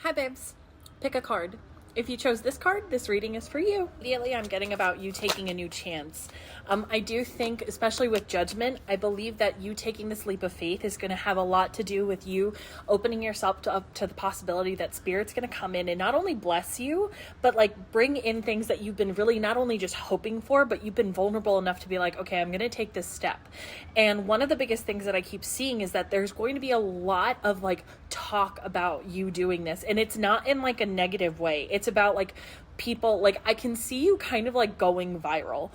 Hi, babes. Pick a card. If you chose this card, this reading is for you. Immediately, I'm getting about you taking a new chance. I do think, especially with judgment, I believe that you taking this leap of faith is going to have a lot to do with you opening yourself up to the possibility that Spirit's going to come in and not only bless you, but like bring in things that you've been really not only just hoping for, but you've been vulnerable enough to be like, okay, I'm going to take this step. And one of the biggest things that I keep seeing is that there's going to be a lot of like talk about you doing this. And it's not in like a negative way. It's about like people, like I can see you kind of like going viral.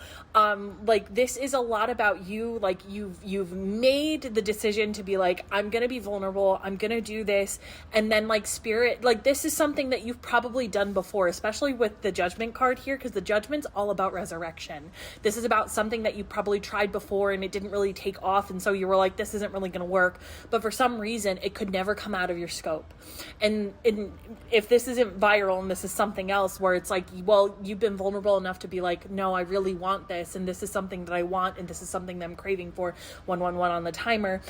Like this is a lot about you. Like you've made the decision to be like, I'm going to be vulnerable. I'm going to do this. And then like Spirit, like this is something that you've probably done before, especially with the Judgment card here, because the Judgment's all about resurrection. This is about something that you probably tried before and it didn't really take off. And so you were like, this isn't really going to work. But for some reason, it could never come out of your scope. And if this isn't viral and this is something else where it's like, well, you've been vulnerable enough to be like, no, I really want this. And this is something that I want. And this is something that I'm craving for. 111 on the timer.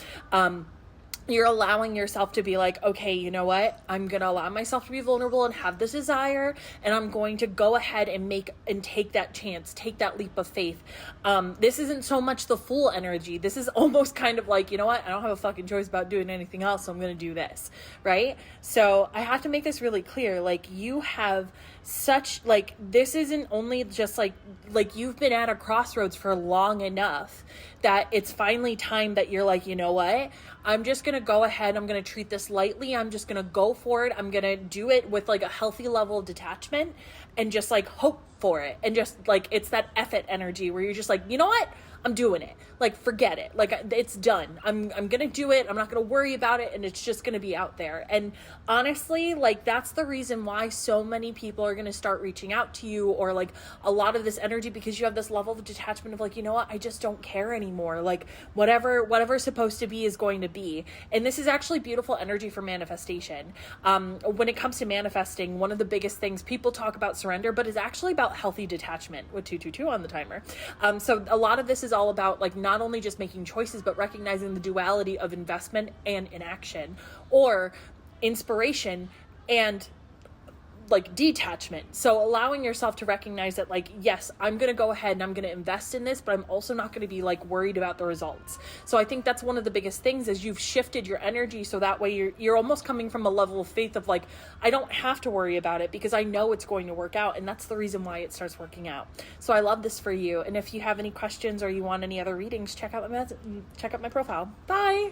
You're allowing yourself to be like, okay, you know what? I'm going to allow myself to be vulnerable and have this desire. And I'm going to go ahead and take that chance, take that leap of faith. This isn't so much the fool energy. This is almost kind of like, you know what? I don't have a fucking choice about doing anything else. So I'm going to do this. Right. So I have to make this really clear. Like you have such like, this isn't only just like you've been at a crossroads for long enough that it's finally time that you're like, you know what? I'm just going to go ahead. I'm going to treat this lightly. I'm just going to go for it. I'm going to do it with like a healthy level of detachment and just like hope for it. And just like, it's that effort energy where you're just like, you know what? I'm doing it. Like, forget it. Like, it's done. I'm going to do it. I'm not going to worry about it. And it's just going to be out there. And honestly, like, that's the reason why so many people are going to start reaching out to you, or like a lot of this energy, because you have this level of detachment of like, you know what? I just don't care anymore. Like whatever's supposed to be is going to be. And this is actually beautiful energy for manifestation. When it comes to manifesting, one of the biggest things people talk about surrender, but it's actually about healthy detachment with 222 on the timer. So a lot of this is all about like not only just making choices, but recognizing the duality of investment and inaction, or inspiration and like detachment. So allowing yourself to recognize that like, yes, I'm going to go ahead and I'm going to invest in this, but I'm also not going to be like worried about the results. So I think that's one of the biggest things is you've shifted your energy. So that way you're almost coming from a level of faith of like, I don't have to worry about it because I know it's going to work out. And that's the reason why it starts working out. So I love this for you. And if you have any questions or you want any other readings, check out my profile. Bye.